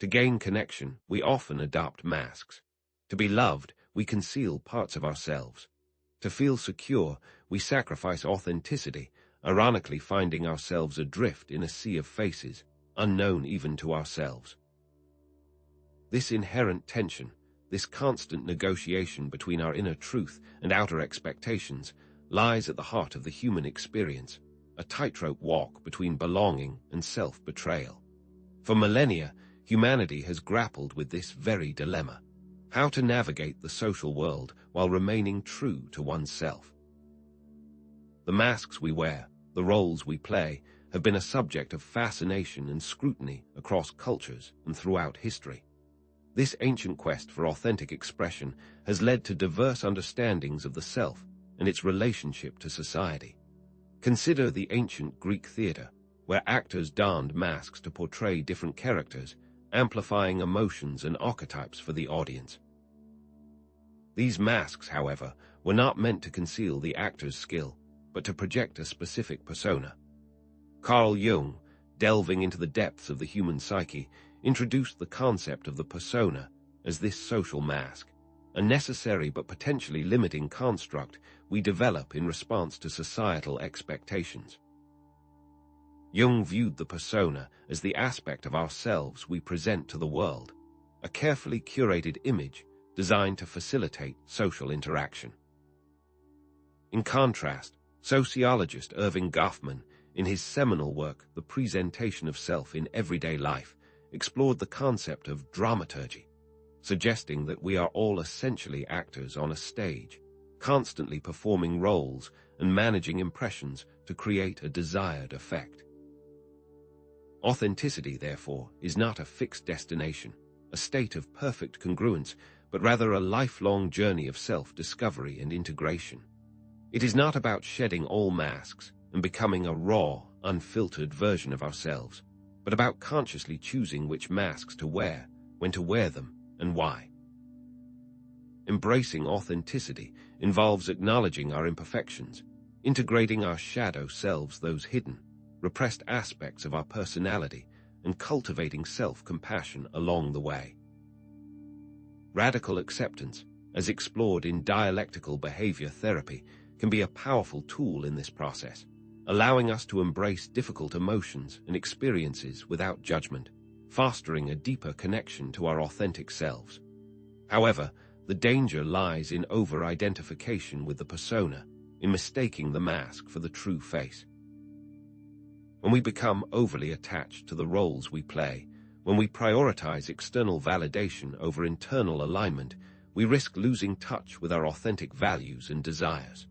To gain connection, we often adopt masks. To be loved, we conceal parts of ourselves. To feel secure, we sacrifice authenticity, ironically finding ourselves adrift in a sea of faces, unknown even to ourselves. This inherent tension, this constant negotiation between our inner truth and outer expectations, lies at the heart of the human experience, a tightrope walk between belonging and self-betrayal. For millennia, humanity has grappled with this very dilemma: how to navigate the social world while remaining true to oneself. The masks we wear, the roles we play, have been a subject of fascination and scrutiny across cultures and throughout history. This ancient quest for authentic expression has led to diverse understandings of the self and its relationship to society. Consider the ancient Greek theater, where actors donned masks to portray different characters, amplifying emotions and archetypes for the audience. These masks, however, were not meant to conceal the actor's skill, but to project a specific persona. Carl Jung, delving into the depths of the human psyche, introduced the concept of the persona as this social mask, a necessary but potentially limiting construct we develop in response to societal expectations. Jung viewed the persona as the aspect of ourselves we present to the world, a carefully curated image designed to facilitate social interaction. In contrast, sociologist Erving Goffman, in his seminal work The Presentation of Self in Everyday Life, explored the concept of dramaturgy, suggesting that we are all essentially actors on a stage, constantly performing roles and managing impressions to create a desired effect. Authenticity, therefore, is not a fixed destination, a state of perfect congruence, but rather a lifelong journey of self-discovery and integration. It is not about shedding all masks and becoming a raw, unfiltered version of ourselves, but about consciously choosing which masks to wear, when to wear them, and why. Embracing authenticity involves acknowledging our imperfections, integrating our shadow selves, those hidden, repressed aspects of our personality, and cultivating self-compassion along the way. Radical acceptance, as explored in dialectical behavior therapy, can be a powerful tool in this process, allowing us to embrace difficult emotions and experiences without judgment, fostering a deeper connection to our authentic selves. However, the danger lies in over-identification with the persona, in mistaking the mask for the true face. When we become overly attached to the roles we play, when we prioritize external validation over internal alignment, we risk losing touch with our authentic values and desires.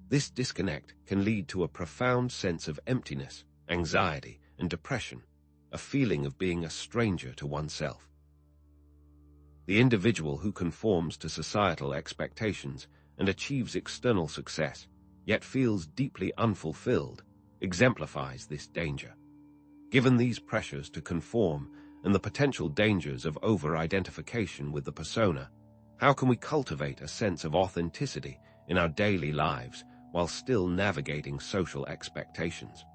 This disconnect can lead to a profound sense of emptiness, anxiety, and depression, a feeling of being a stranger to oneself. The individual who conforms to societal expectations and achieves external success, yet feels deeply unfulfilled, exemplifies this danger. Given these pressures to conform and the potential dangers of over-identification with the persona, how can we cultivate a sense of authenticity in our daily lives while still navigating social expectations?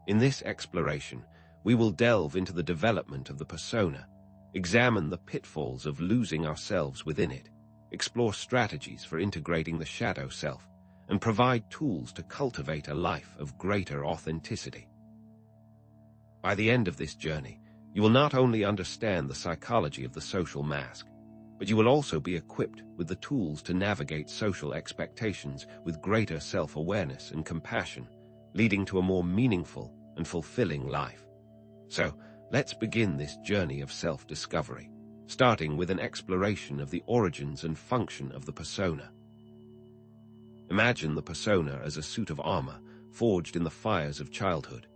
In this exploration, we will delve into the development of the persona, examine the pitfalls of losing ourselves within it, explore strategies for integrating the shadow self, and provide tools to cultivate a life of greater authenticity. By the end of this journey, you will not only understand the psychology of the social mask, but you will also be equipped with the tools to navigate social expectations with greater self-awareness and compassion, leading to a more meaningful and fulfilling life. So, let's begin this journey of self-discovery, starting with an exploration of the origins and function of the persona. Imagine the persona as a suit of armor forged in the fires of childhood.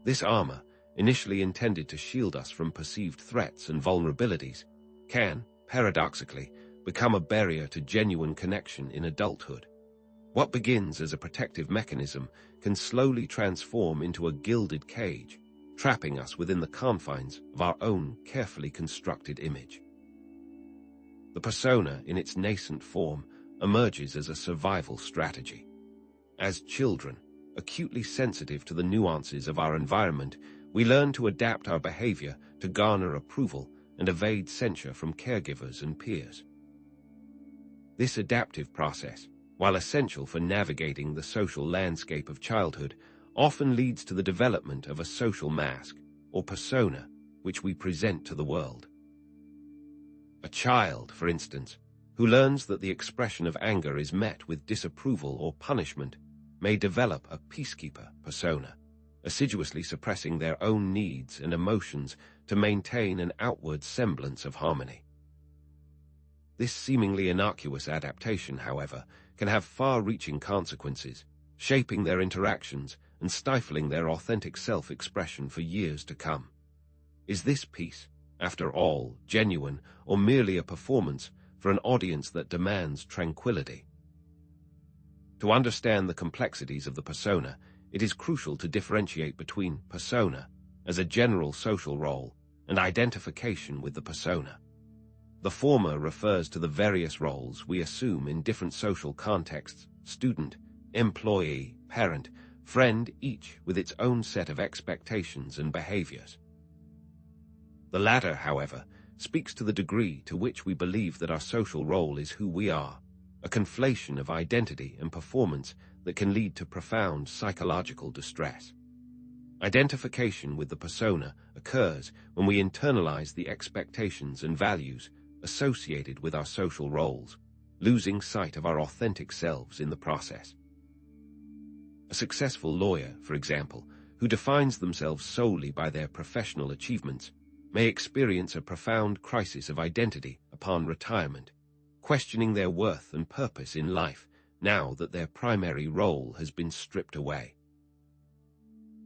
This armor, initially intended to shield us from perceived threats and vulnerabilities, can, paradoxically, become a barrier to genuine connection in adulthood. What begins as a protective mechanism can slowly transform into a gilded cage, trapping us within the confines of our own carefully constructed image. The persona, in its nascent form, emerges as a survival strategy. As children, acutely sensitive to the nuances of our environment, We learn to adapt our behavior to garner approval and evade censure from caregivers and peers. This adaptive process, while essential for navigating the social landscape of childhood, often leads to the development of a social mask, or persona, which we present to the world. A child, for instance, who learns that the expression of anger is met with disapproval or punishment, may develop a peacekeeper persona, assiduously suppressing their own needs and emotions to maintain an outward semblance of harmony. This seemingly innocuous adaptation, however, can have far-reaching consequences, shaping their interactions and stifling their authentic self-expression for years to come. Is this peace, after all, genuine or merely a performance for an audience that demands tranquility? To understand the complexities of the persona, it is crucial to differentiate between persona as a general social role and identification with the persona. The former refers to the various roles we assume in different social contexts: student, employee, parent, friend, each with its own set of expectations and behaviors. The latter, however, speaks to the degree to which we believe that our social role is who we are, a conflation of identity and performance that can lead to profound psychological distress. Identification with the persona occurs when we internalize the expectations and values associated with our social roles, losing sight of our authentic selves in the process. A successful lawyer, for example, who defines themselves solely by their professional achievements, may experience a profound crisis of identity upon retirement, questioning their worth and purpose in life now that their primary role has been stripped away.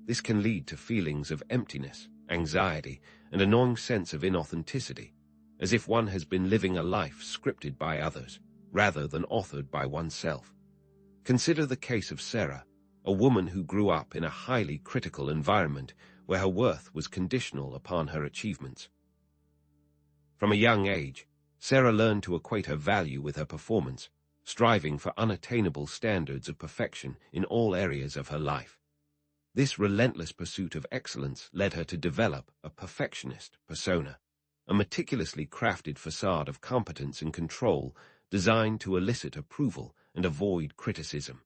This can lead to feelings of emptiness, anxiety, and a gnawing sense of inauthenticity, as if one has been living a life scripted by others, rather than authored by oneself. Consider the case of Sarah, a woman who grew up in a highly critical environment where her worth was conditional upon her achievements. From a young age, Sarah learned to equate her value with her performance, striving for unattainable standards of perfection in all areas of her life. This relentless pursuit of excellence led her to develop a perfectionist persona, a meticulously crafted facade of competence and control designed to elicit approval and avoid criticism.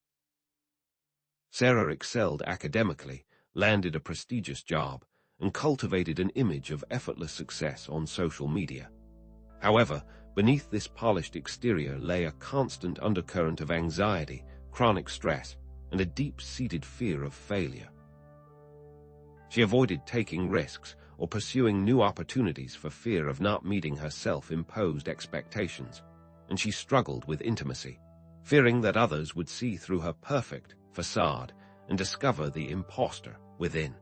Sarah excelled academically, landed a prestigious job, and cultivated an image of effortless success on social media. However, beneath this polished exterior lay a constant undercurrent of anxiety, chronic stress, and a deep-seated fear of failure. She avoided taking risks or pursuing new opportunities for fear of not meeting her self-imposed expectations, and she struggled with intimacy, fearing that others would see through her perfect facade and discover the imposter within.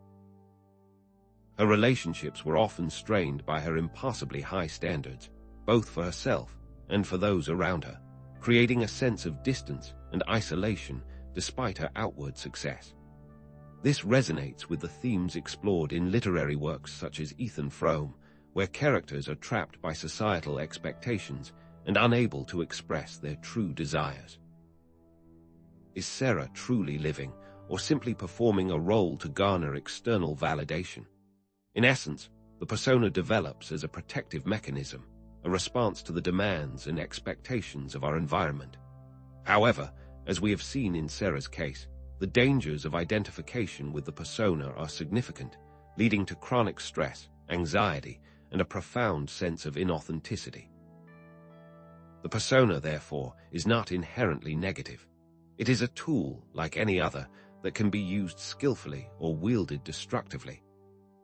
Her relationships were often strained by her impossibly high standards, both for herself and for those around her, creating a sense of distance and isolation despite her outward success. This resonates with the themes explored in literary works such as Ethan Frome, where characters are trapped by societal expectations and unable to express their true desires. Is Sarah truly living, or simply performing a role to garner external validation? In essence, the persona develops as a protective mechanism, a response to the demands and expectations of our environment. However, as we have seen in Sarah's case, the dangers of identification with the persona are significant, leading to chronic stress, anxiety, and a profound sense of inauthenticity. The persona, therefore, is not inherently negative. It is a tool, like any other, that can be used skillfully or wielded destructively.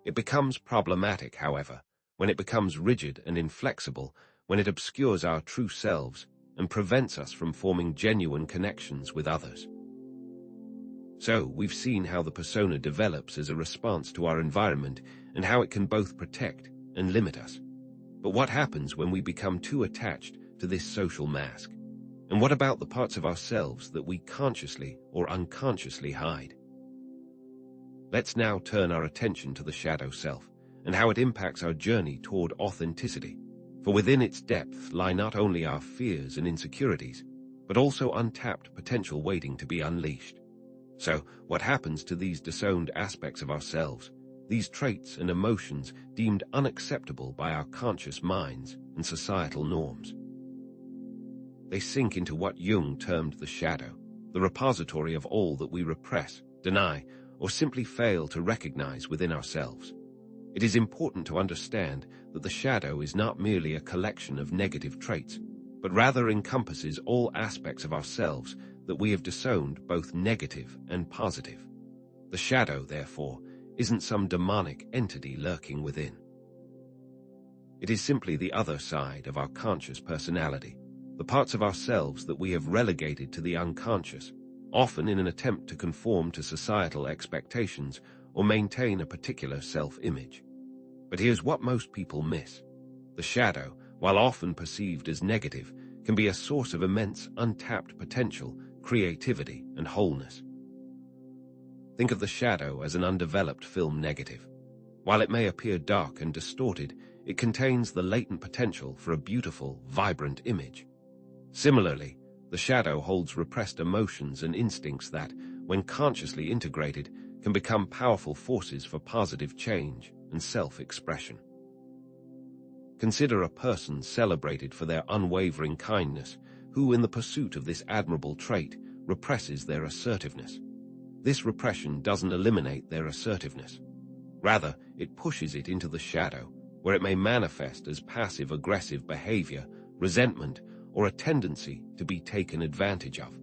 It becomes problematic, however, when it becomes rigid and inflexible, when it obscures our true selves and prevents us from forming genuine connections with others. So, we've seen how the persona develops as a response to our environment and how it can both protect and limit us. But what happens when we become too attached to this social mask? And what about the parts of ourselves that we consciously or unconsciously hide? Let's now turn our attention to the shadow self and how it impacts our journey toward authenticity, for within its depth lie not only our fears and insecurities, but also untapped potential waiting to be unleashed. So, what happens to these disowned aspects of ourselves? these traits and emotions deemed unacceptable by our conscious minds and societal norms. They sink into what Jung termed the shadow, the repository of all that we repress, deny, or simply fail to recognize within ourselves. It is important to understand that the shadow is not merely a collection of negative traits, but rather encompasses all aspects of ourselves that we have disowned, both negative and positive. The shadow, therefore, isn't some demonic entity lurking within. It is simply the other side of our conscious personality, the parts of ourselves that we have relegated to the unconscious, often in an attempt to conform to societal expectations or maintain a particular self-image. But here's what most people miss. The shadow, while often perceived as negative, can be a source of immense untapped potential, creativity, and wholeness. Think of the shadow as an undeveloped film negative. While it may appear dark and distorted, it contains the latent potential for a beautiful, vibrant image. Similarly, the shadow holds repressed emotions and instincts that, when consciously integrated, can become powerful forces for positive change and self-expression. Consider a person celebrated for their unwavering kindness, who, in the pursuit of this admirable trait, represses their assertiveness. This repression doesn't eliminate their assertiveness. Rather, it pushes it into the shadow, where it may manifest as passive-aggressive behavior, resentment, or a tendency to be taken advantage of.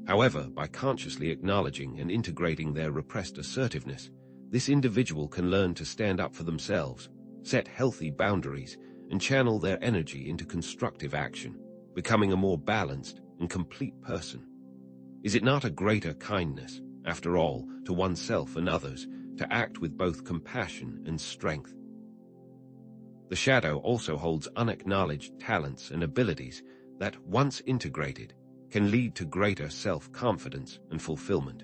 However, by consciously acknowledging and integrating their repressed assertiveness, this individual can learn to stand up for themselves, set healthy boundaries, and channel their energy into constructive action, becoming a more balanced and complete person. Is it not a greater kindness, after all, to oneself and others, to act with both compassion and strength? The shadow also holds unacknowledged talents and abilities that, once integrated, can lead to greater self-confidence and fulfillment.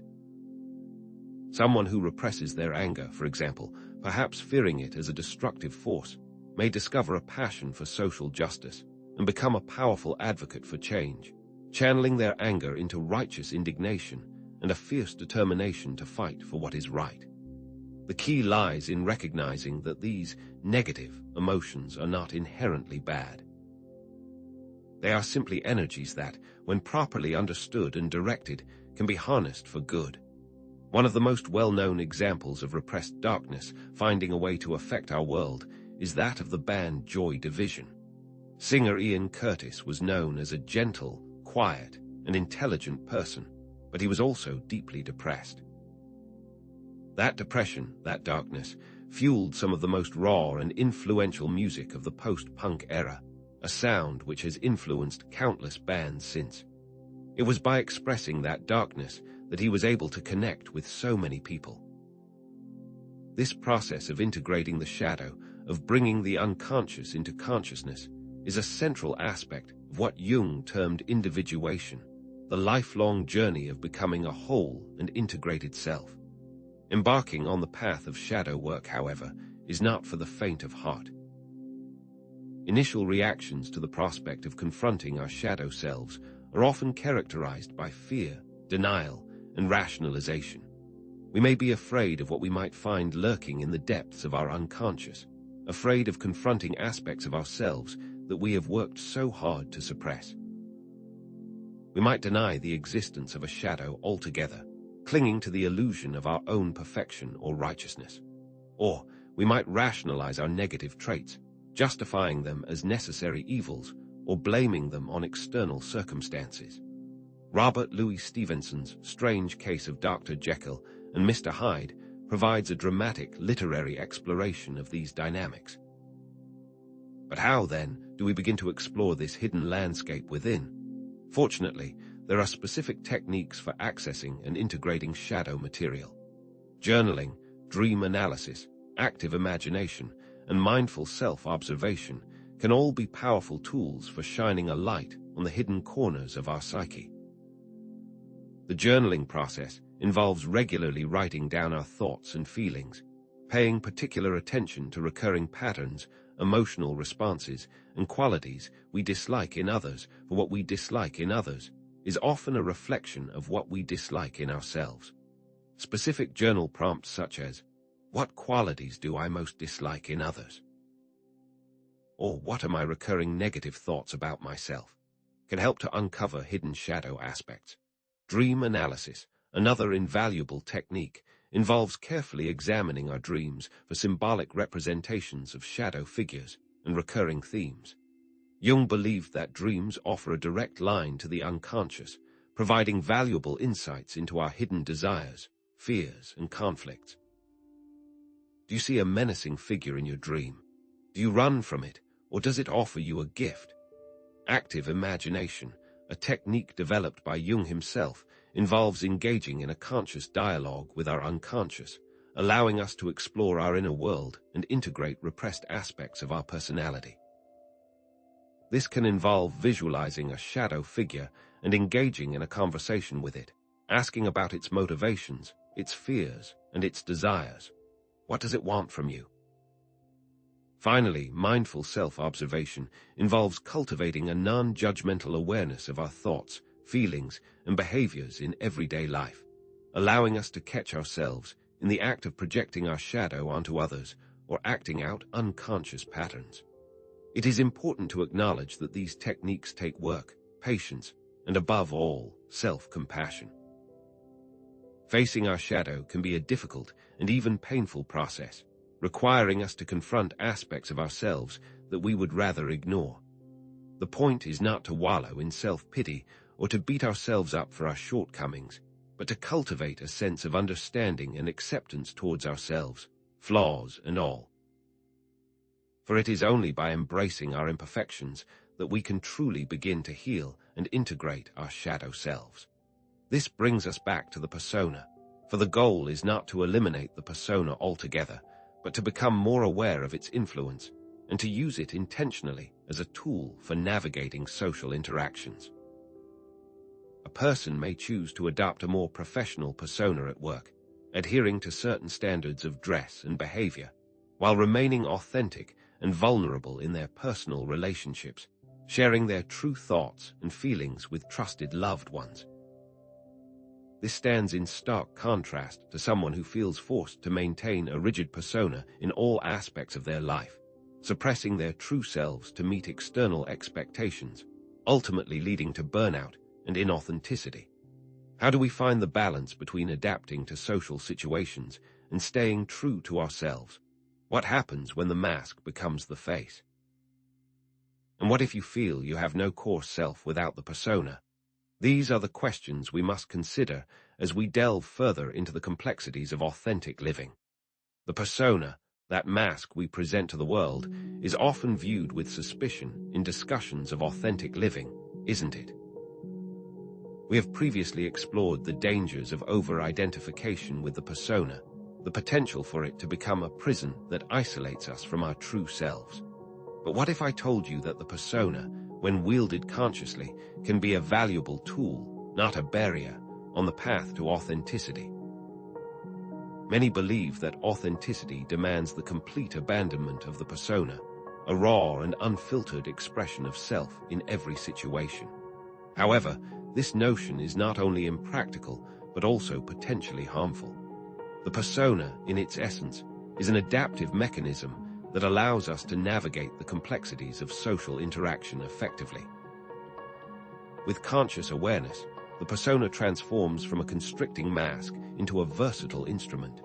Someone who represses their anger, for example, perhaps fearing it as a destructive force, may discover a passion for social justice and become a powerful advocate for change, channeling their anger into righteous indignation and a fierce determination to fight for what is right. The key lies in recognizing that these negative emotions are not inherently bad. They are simply energies that, when properly understood and directed, can be harnessed for good. One of the most well-known examples of repressed darkness finding a way to affect our world is that of the band Joy Division. Singer Ian Curtis was known as a gentle, quiet, and intelligent person, but he was also deeply depressed. That depression, that darkness, fueled some of the most raw and influential music of the post-punk era, a sound which has influenced countless bands since. It was by expressing that darkness that he was able to connect with so many people. This process of integrating the shadow, of bringing the unconscious into consciousness, is a central aspect of what Jung termed individuation, the lifelong journey of becoming a whole and integrated self. Embarking on the path of shadow work, however, is not for the faint of heart. Initial reactions to the prospect of confronting our shadow selves are often characterized by fear, denial, and rationalization. We may be afraid of what we might find lurking in the depths of our unconscious, afraid of confronting aspects of ourselves that we have worked so hard to suppress. We might deny the existence of a shadow altogether, clinging to the illusion of our own perfection or righteousness. Or we might rationalize our negative traits, justifying them as necessary evils or blaming them on external circumstances. Robert Louis Stevenson's Strange Case of Dr. Jekyll and Mr. Hyde provides a dramatic literary exploration of these dynamics. But how, then, do we begin to explore this hidden landscape within? Fortunately, there are specific techniques for accessing and integrating shadow material. Journaling, dream analysis, active imagination, and mindful self-observation can all be powerful tools for shining a light on the hidden corners of our psyche. The journaling process involves regularly writing down our thoughts and feelings, paying particular attention to recurring patterns, emotional responses, and qualities we dislike in others, for what we dislike in others is often a reflection of what we dislike in ourselves. Specific journal prompts such as, What qualities do I most dislike in others? Or what are my recurring negative thoughts about myself? Can help to uncover hidden shadow aspects. Dream analysis, another invaluable technique, involves carefully examining our dreams for symbolic representations of shadow figures and recurring themes. Jung believed that dreams offer a direct line to the unconscious, providing valuable insights into our hidden desires, fears, and conflicts. Do you see a menacing figure in your dream? Do you run from it, or does it offer you a gift? Active imagination, a technique developed by Jung himself, involves engaging in a conscious dialogue with our unconscious, allowing us to explore our inner world and integrate repressed aspects of our personality. This can involve visualizing a shadow figure and engaging in a conversation with it, asking about its motivations, its fears, and its desires. What does it want from you? Finally, mindful self-observation involves cultivating a non-judgmental awareness of our thoughts, feelings, and behaviors in everyday life, allowing us to catch ourselves in the act of projecting our shadow onto others or acting out unconscious patterns. It is important to acknowledge that these techniques take work, patience, and above all, self-compassion. Facing our shadow can be a difficult and even painful process, requiring us to confront aspects of ourselves that we would rather ignore. The point is not to wallow in self-pity or to beat ourselves up for our shortcomings, but to cultivate a sense of understanding and acceptance towards ourselves, flaws and all. For it is only by embracing our imperfections that we can truly begin to heal and integrate our shadow selves. This brings us back to the persona, for the goal is not to eliminate the persona altogether, but to become more aware of its influence and to use it intentionally as a tool for navigating social interactions. A person may choose to adopt a more professional persona at work, adhering to certain standards of dress and behavior, while remaining authentic and vulnerable in their personal relationships, sharing their true thoughts and feelings with trusted loved ones. This stands in stark contrast to someone who feels forced to maintain a rigid persona in all aspects of their life, suppressing their true selves to meet external expectations, ultimately leading to burnout and inauthenticity. How do we find the balance between adapting to social situations and staying true to ourselves? What happens when the mask becomes the face? And what if you feel you have no core self without the persona? These are the questions we must consider as we delve further into the complexities of authentic living. The persona, that mask we present to the world, is often viewed with suspicion in discussions of authentic living, isn't it? We have previously explored the dangers of over-identification with the persona, the potential for it to become a prison that isolates us from our true selves. But what if I told you that the persona, when wielded consciously, can be a valuable tool, not a barrier, on the path to authenticity? Many believe that authenticity demands the complete abandonment of the persona, a raw and unfiltered expression of self in every situation. However, this notion is not only impractical, but also potentially harmful. The persona, in its essence, is an adaptive mechanism that allows us to navigate the complexities of social interaction effectively. With conscious awareness, the persona transforms from a constricting mask into a versatile instrument.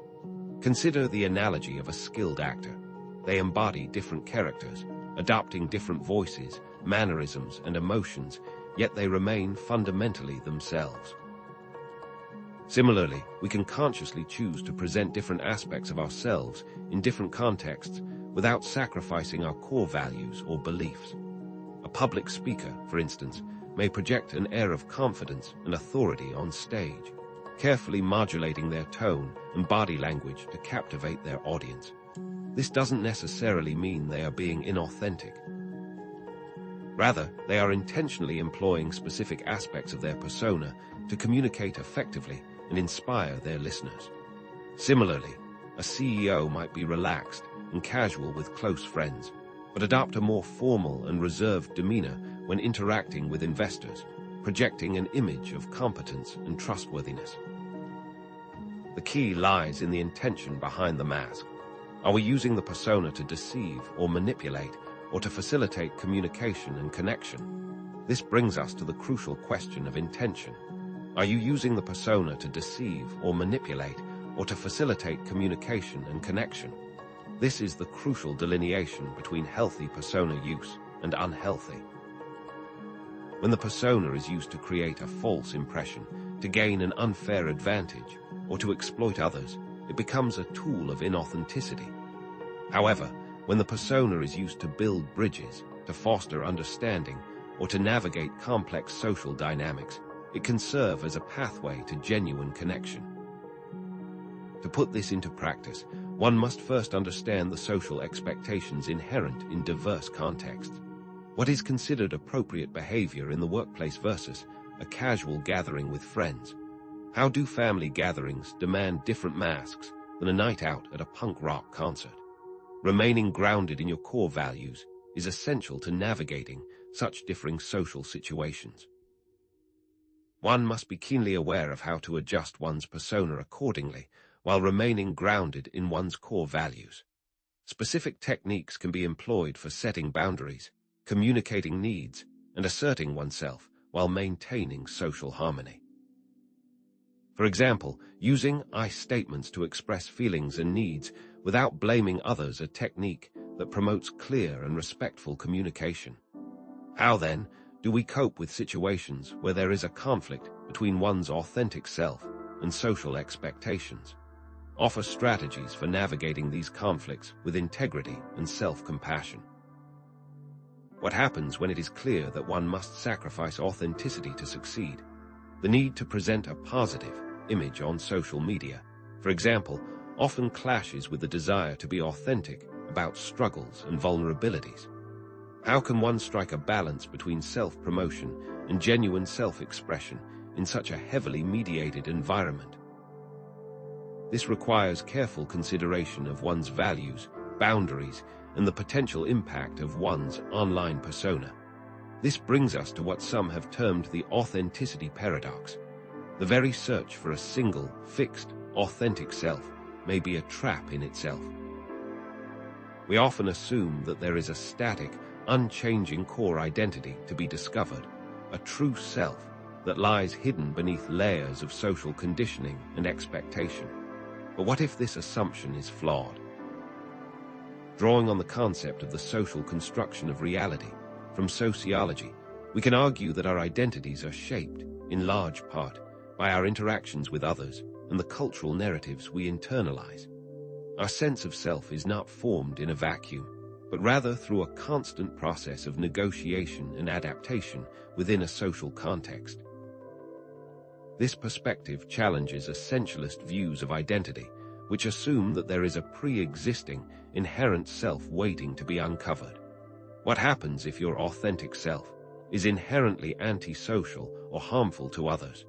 Consider the analogy of a skilled actor. They embody different characters, adopting different voices, mannerisms, and emotions, yet they remain fundamentally themselves. Similarly, we can consciously choose to present different aspects of ourselves in different contexts without sacrificing our core values or beliefs. A public speaker, for instance, may project an air of confidence and authority on stage, carefully modulating their tone and body language to captivate their audience. This doesn't necessarily mean they are being inauthentic. Rather, they are intentionally employing specific aspects of their persona to communicate effectively and inspire their listeners. Similarly, a CEO might be relaxed and casual with close friends, but adopt a more formal and reserved demeanor when interacting with investors, projecting an image of competence and trustworthiness. The key lies in the intention behind the mask. Are we using the persona to deceive or manipulate, or to facilitate communication and connection? This brings us to the crucial question of intention. Are you using the persona to deceive or manipulate, or to facilitate communication and connection? This is the crucial delineation between healthy persona use and unhealthy. When the persona is used to create a false impression, to gain an unfair advantage, or to exploit others, it becomes a tool of inauthenticity. However, when the persona is used to build bridges, to foster understanding, or to navigate complex social dynamics, it can serve as a pathway to genuine connection. To put this into practice, one must first understand the social expectations inherent in diverse contexts. What is considered appropriate behavior in the workplace versus a casual gathering with friends? How do family gatherings demand different masks than a night out at a punk rock concert? Remaining grounded in your core values is essential to navigating such differing social situations. One must be keenly aware of how to adjust one's persona accordingly while remaining grounded in one's core values. Specific techniques can be employed for setting boundaries, communicating needs, and asserting oneself while maintaining social harmony. For example, using I statements to express feelings and needs without blaming others, a technique that promotes clear and respectful communication. How, then, do we cope with situations where there is a conflict between one's authentic self and social expectations? Offer strategies for navigating these conflicts with integrity and self-compassion. What happens when it is clear that one must sacrifice authenticity to succeed? The need to present a positive image on social media, for example, often clashes with the desire to be authentic about struggles and vulnerabilities. How can one strike a balance between self-promotion and genuine self-expression in such a heavily mediated environment? This requires careful consideration of one's values, boundaries, and the potential impact of one's online persona. This brings us to what some have termed the authenticity paradox. The very search for a single, fixed, authentic self may be a trap in itself. We often assume that there is a static, unchanging core identity to be discovered, a true self that lies hidden beneath layers of social conditioning and expectation. But what if this assumption is flawed? Drawing on the concept of the social construction of reality from sociology, we can argue that our identities are shaped, in large part, by our interactions with others and the cultural narratives we internalize. Our sense of self is not formed in a vacuum, but rather through a constant process of negotiation and adaptation within a social context. This perspective challenges essentialist views of identity, which assume that there is a pre-existing, inherent self waiting to be uncovered. What happens if your authentic self is inherently antisocial or harmful to others?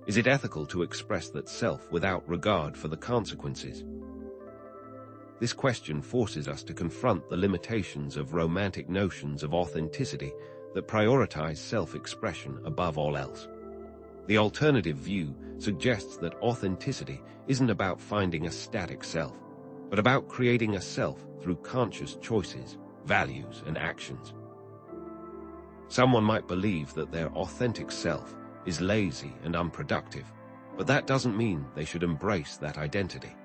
Is it ethical to express that self without regard for the consequences? This question forces us to confront the limitations of romantic notions of authenticity that prioritize self-expression above all else. The alternative view suggests that authenticity isn't about finding a static self, but about creating a self through conscious choices, values, and actions. Someone might believe that their authentic self is lazy and unproductive, but that doesn't mean they should embrace that identity.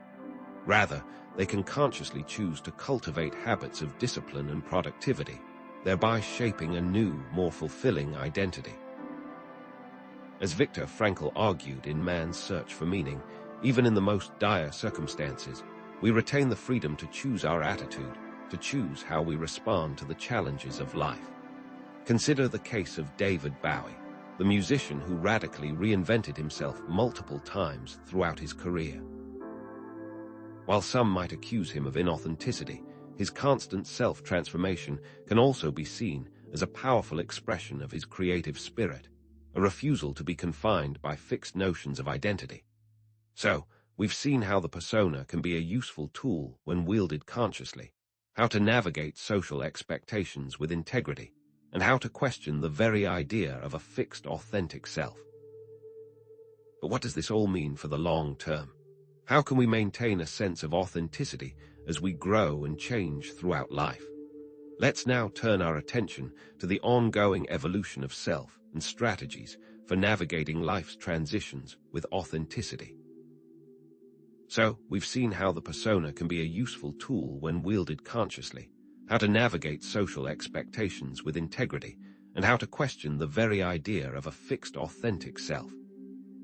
Rather, they can consciously choose to cultivate habits of discipline and productivity, thereby shaping a new, more fulfilling identity. As Viktor Frankl argued in Man's Search for Meaning, even in the most dire circumstances, we retain the freedom to choose our attitude, to choose how we respond to the challenges of life. Consider the case of David Bowie, the musician who radically reinvented himself multiple times throughout his career. While some might accuse him of inauthenticity, his constant self-transformation can also be seen as a powerful expression of his creative spirit, a refusal to be confined by fixed notions of identity. So, we've seen how the persona can be a useful tool when wielded consciously, how to navigate social expectations with integrity, and how to question the very idea of a fixed, authentic self. But what does this all mean for the long term? How can we maintain a sense of authenticity as we grow and change throughout life? Let's now turn our attention to the ongoing evolution of self and strategies for navigating life's transitions with authenticity. So, we've seen how the persona can be a useful tool when wielded consciously, how to navigate social expectations with integrity, and how to question the very idea of a fixed authentic self.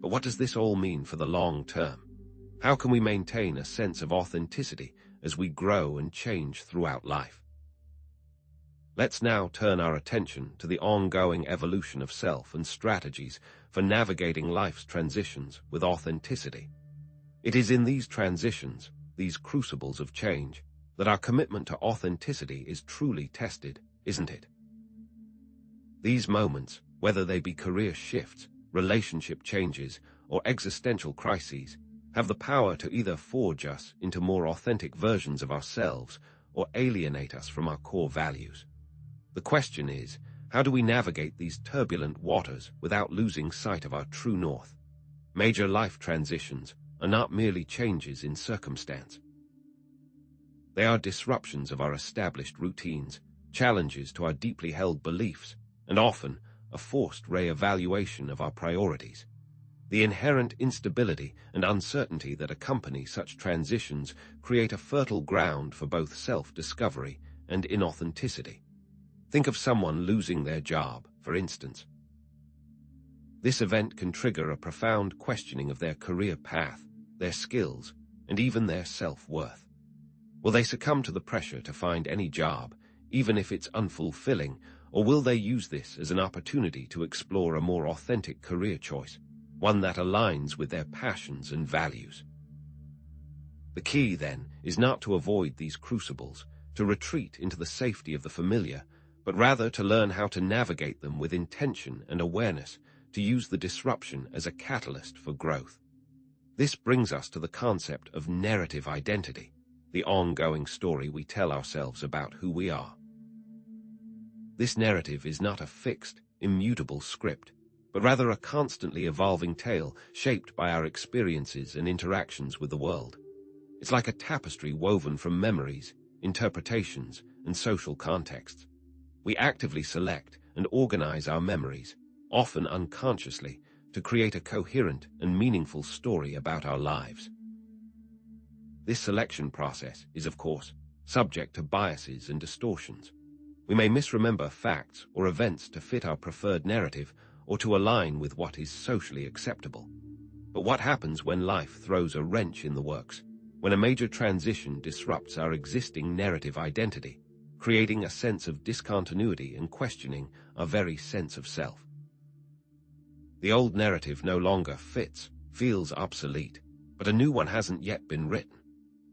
But what does this all mean for the long term? How can we maintain a sense of authenticity as we grow and change throughout life? Let's now turn our attention to the ongoing evolution of self and strategies for navigating life's transitions with authenticity. It is in these transitions, these crucibles of change, that our commitment to authenticity is truly tested, isn't it? These moments, whether they be career shifts, relationship changes, or existential crises, have the power to either forge us into more authentic versions of ourselves or alienate us from our core values. The question is, how do we navigate these turbulent waters without losing sight of our true north? Major life transitions are not merely changes in circumstance. They are disruptions of our established routines, challenges to our deeply held beliefs, and often a forced re-evaluation of our priorities. The inherent instability and uncertainty that accompany such transitions create a fertile ground for both self-discovery and inauthenticity. Think of someone losing their job, for instance. This event can trigger a profound questioning of their career path, their skills, and even their self-worth. Will they succumb to the pressure to find any job, even if it's unfulfilling, or will they use this as an opportunity to explore a more authentic career choice, one that aligns with their passions and values? The key, then, is not to avoid these crucibles, to retreat into the safety of the familiar, but rather to learn how to navigate them with intention and awareness, to use the disruption as a catalyst for growth. This brings us to the concept of narrative identity, the ongoing story we tell ourselves about who we are. This narrative is not a fixed, immutable script, but rather a constantly evolving tale shaped by our experiences and interactions with the world. It's like a tapestry woven from memories, interpretations, and social contexts. We actively select and organize our memories, often unconsciously, to create a coherent and meaningful story about our lives. This selection process is, of course, subject to biases and distortions. We may misremember facts or events to fit our preferred narrative or to align with what is socially acceptable. But what happens when life throws a wrench in the works, when a major transition disrupts our existing narrative identity, creating a sense of discontinuity and questioning our very sense of self? The old narrative no longer fits, feels obsolete, but a new one hasn't yet been written.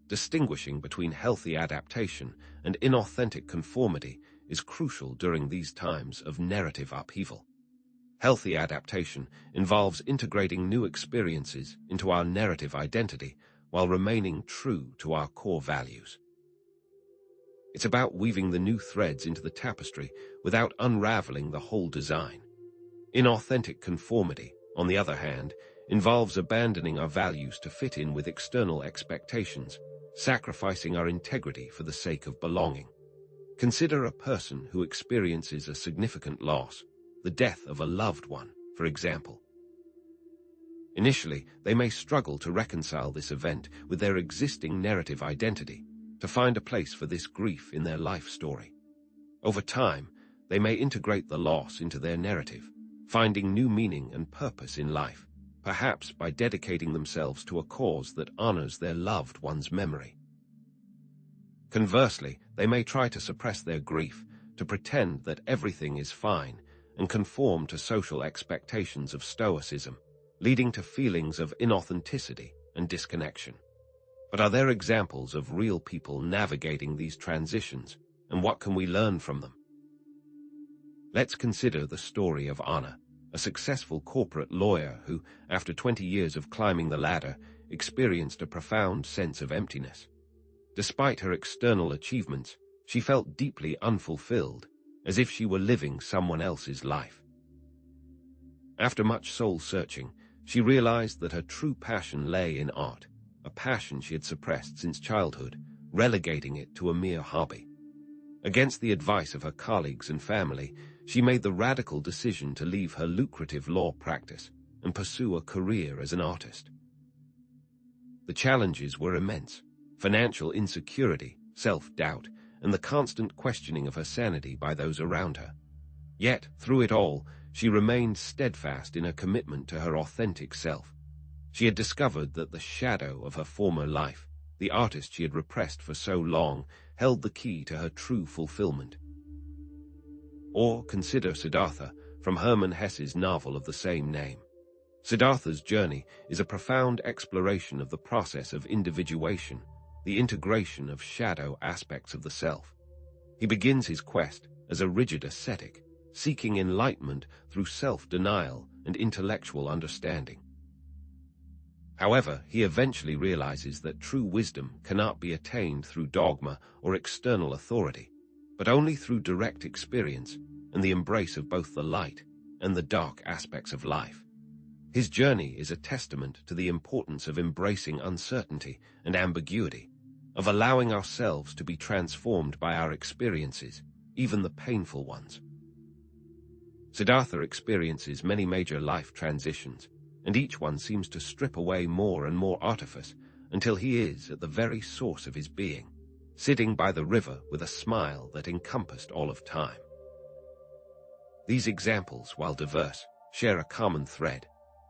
Distinguishing between healthy adaptation and inauthentic conformity is crucial during these times of narrative upheaval. Healthy adaptation involves integrating new experiences into our narrative identity while remaining true to our core values. It's about weaving the new threads into the tapestry without unraveling the whole design. Inauthentic conformity, on the other hand, involves abandoning our values to fit in with external expectations, sacrificing our integrity for the sake of belonging. Consider a person who experiences a significant loss, the death of a loved one, for example. Initially, they may struggle to reconcile this event with their existing narrative identity, to find a place for this grief in their life story. Over time, they may integrate the loss into their narrative, finding new meaning and purpose in life, perhaps by dedicating themselves to a cause that honors their loved one's memory. Conversely, they may try to suppress their grief, to pretend that everything is fine, and conform to social expectations of stoicism, leading to feelings of inauthenticity and disconnection. But are there examples of real people navigating these transitions, and what can we learn from them? Let's consider the story of Anna, a successful corporate lawyer who, after 20 years of climbing the ladder, experienced a profound sense of emptiness. Despite her external achievements, she felt deeply unfulfilled, as if she were living someone else's life. After much soul-searching, she realized that her true passion lay in art, a a passion she had suppressed since childhood, relegating it to a mere hobby. Against the advice of her colleagues and family, she made the radical decision to leave her lucrative law practice and pursue a career as an artist. The challenges were immense: financial insecurity, self-doubt, and the constant questioning of her sanity by those around her. Yet, through it all, she remained steadfast in her commitment to her authentic self. She had discovered that the shadow of her former life, the artist she had repressed for so long, held the key to her true fulfillment. Or consider Siddhartha from Hermann Hesse's novel of the same name. Siddhartha's journey is a profound exploration of the process of individuation, the integration of shadow aspects of the self. He begins his quest as a rigid ascetic, seeking enlightenment through self-denial and intellectual understanding. However, he eventually realizes that true wisdom cannot be attained through dogma or external authority, but only through direct experience and the embrace of both the light and the dark aspects of life. His journey is a testament to the importance of embracing uncertainty and ambiguity, of allowing ourselves to be transformed by our experiences, even the painful ones. Siddhartha experiences many major life transitions, and each one seems to strip away more and more artifice until he is at the very source of his being, sitting by the river with a smile that encompassed all of time. These examples, while diverse, share a common thread: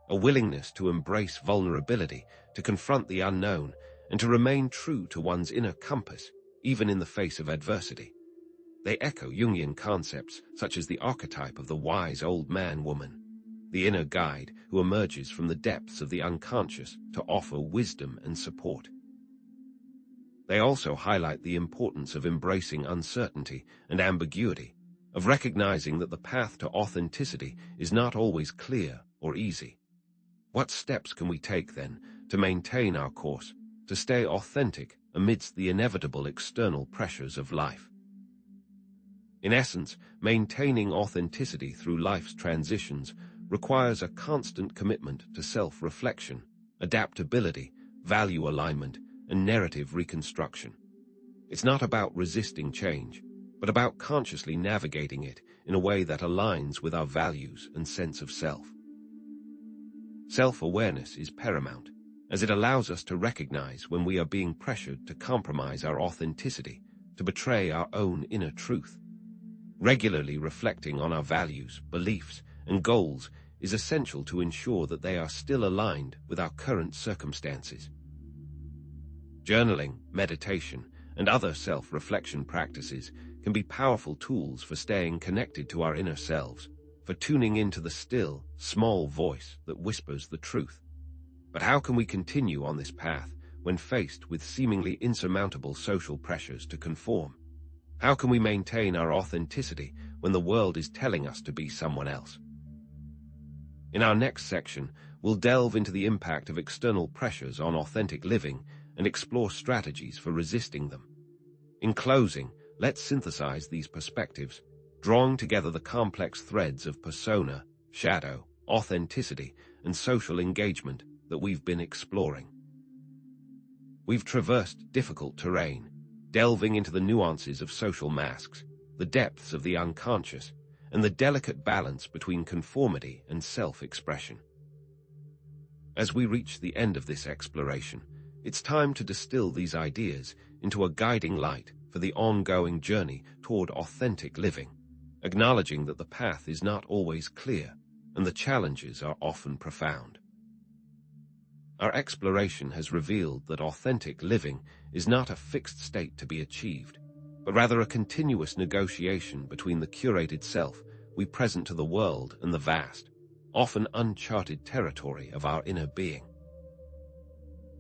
a willingness to embrace vulnerability, to confront the unknown, and to remain true to one's inner compass, even in the face of adversity. They echo Jungian concepts such as the archetype of the wise old man-woman, the inner guide who emerges from the depths of the unconscious to offer wisdom and support. They also highlight the importance of embracing uncertainty and ambiguity, of recognizing that the path to authenticity is not always clear or easy. What steps can we take, then, to maintain our course, to stay authentic amidst the inevitable external pressures of life? In essence, maintaining authenticity through life's transitions requires a constant commitment to self-reflection, adaptability, value alignment, and narrative reconstruction. It's not about resisting change, but about consciously navigating it in a way that aligns with our values and sense of self. Self-awareness is paramount, as it allows us to recognize when we are being pressured to compromise our authenticity, to betray our own inner truth. Regularly reflecting on our values, beliefs, and goals is essential to ensure that they are still aligned with our current circumstances. Journaling, meditation, and other self-reflection practices can be powerful tools for staying connected to our inner selves, for tuning into the still, small voice that whispers the truth. But how can we continue on this path when faced with seemingly insurmountable social pressures to conform? How can we maintain our authenticity when the world is telling us to be someone else? In our next section, we'll delve into the impact of external pressures on authentic living and explore strategies for resisting them. In closing, let's synthesize these perspectives, drawing together the complex threads of persona, shadow, authenticity, and social engagement that we've been exploring. We've traversed difficult terrain, delving into the nuances of social masks, the depths of the unconscious, and the delicate balance between conformity and self-expression. As we reach the end of this exploration, it's time to distill these ideas into a guiding light for the ongoing journey toward authentic living, acknowledging that the path is not always clear and the challenges are often profound. Our exploration has revealed that authentic living is not a fixed state to be achieved, but rather a continuous negotiation between the curated self we present to the world and the vast, often uncharted territory of our inner being.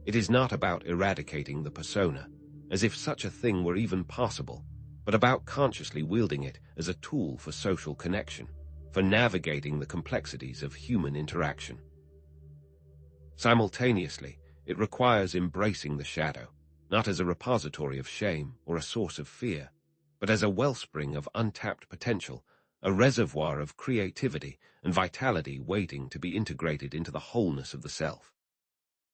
It is not about eradicating the persona, as if such a thing were even possible, but about consciously wielding it as a tool for social connection, for navigating the complexities of human interaction. Simultaneously, it requires embracing the shadow, not as a repository of shame or a source of fear, but as a wellspring of untapped potential, a reservoir of creativity and vitality waiting to be integrated into the wholeness of the self.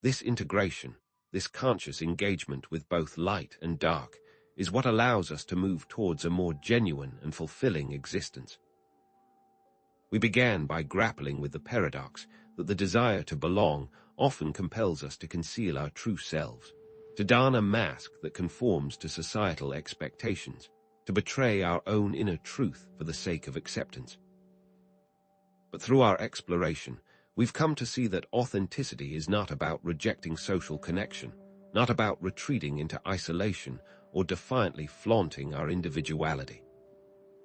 This integration, this conscious engagement with both light and dark, is what allows us to move towards a more genuine and fulfilling existence. We began by grappling with the paradox that the desire to belong often compels us to conceal our true selves, to don a mask that conforms to societal expectations, to betray our own inner truth for the sake of acceptance. But through our exploration, we've come to see that authenticity is not about rejecting social connection, not about retreating into isolation or defiantly flaunting our individuality.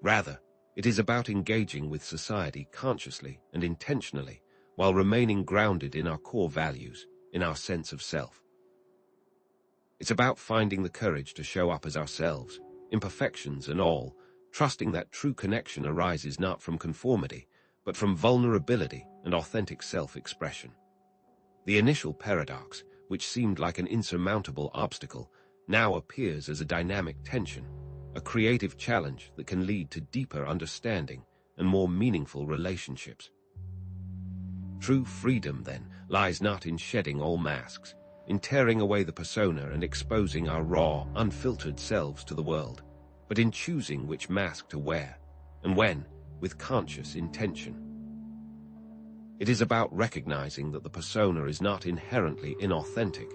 Rather, it is about engaging with society consciously and intentionally while remaining grounded in our core values, in our sense of self. It's about finding the courage to show up as ourselves, imperfections and all, trusting that true connection arises not from conformity, but from vulnerability and authentic self-expression. The initial paradox, which seemed like an insurmountable obstacle, now appears as a dynamic tension, a creative challenge that can lead to deeper understanding and more meaningful relationships. True freedom, then, lies not in shedding all masks, in tearing away the persona and exposing our raw, unfiltered selves to the world, but in choosing which mask to wear, and when, with conscious intention. It is about recognizing that the persona is not inherently inauthentic,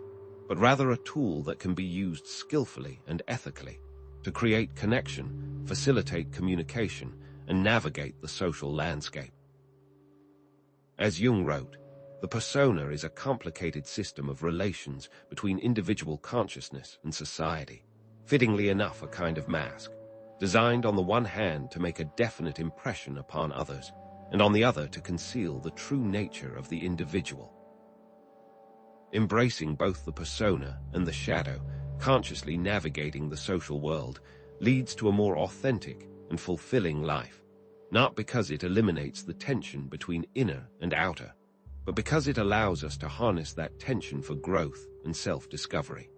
but rather a tool that can be used skillfully and ethically to create connection, facilitate communication, and navigate the social landscape. As Jung wrote, the persona is a complicated system of relations between individual consciousness and society, fittingly enough a kind of mask, designed on the one hand to make a definite impression upon others, and on the other to conceal the true nature of the individual. Embracing both the persona and the shadow, consciously navigating the social world, leads to a more authentic and fulfilling life, not because it eliminates the tension between inner and outer, but because it allows us to harness that tension for growth and self-discovery.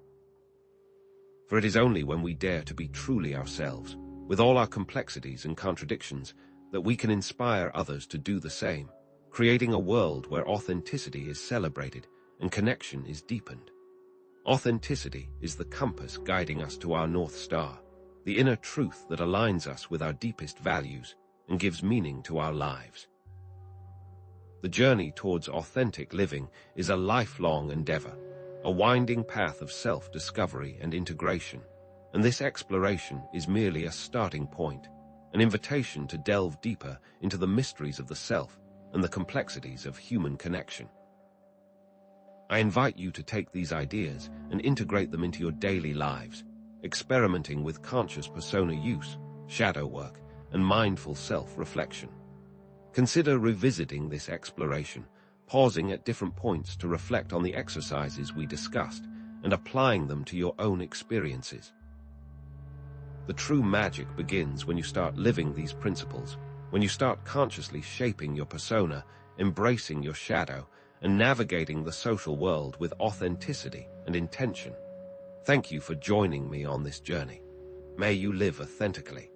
For it is only when we dare to be truly ourselves, with all our complexities and contradictions, that we can inspire others to do the same, creating a world where authenticity is celebrated and connection is deepened. Authenticity is the compass guiding us to our North Star, the inner truth that aligns us with our deepest values and gives meaning to our lives. The journey towards authentic living is a lifelong endeavor, a winding path of self-discovery and integration, and this exploration is merely a starting point, an invitation to delve deeper into the mysteries of the self and the complexities of human connection. I invite you to take these ideas and integrate them into your daily lives, experimenting with conscious persona use, shadow work, and mindful self-reflection. Consider revisiting this exploration, pausing at different points to reflect on the exercises we discussed and applying them to your own experiences. The true magic begins when you start living these principles, when you start consciously shaping your persona, embracing your shadow, and navigating the social world with authenticity and intention. Thank you for joining me on this journey. May you live authentically.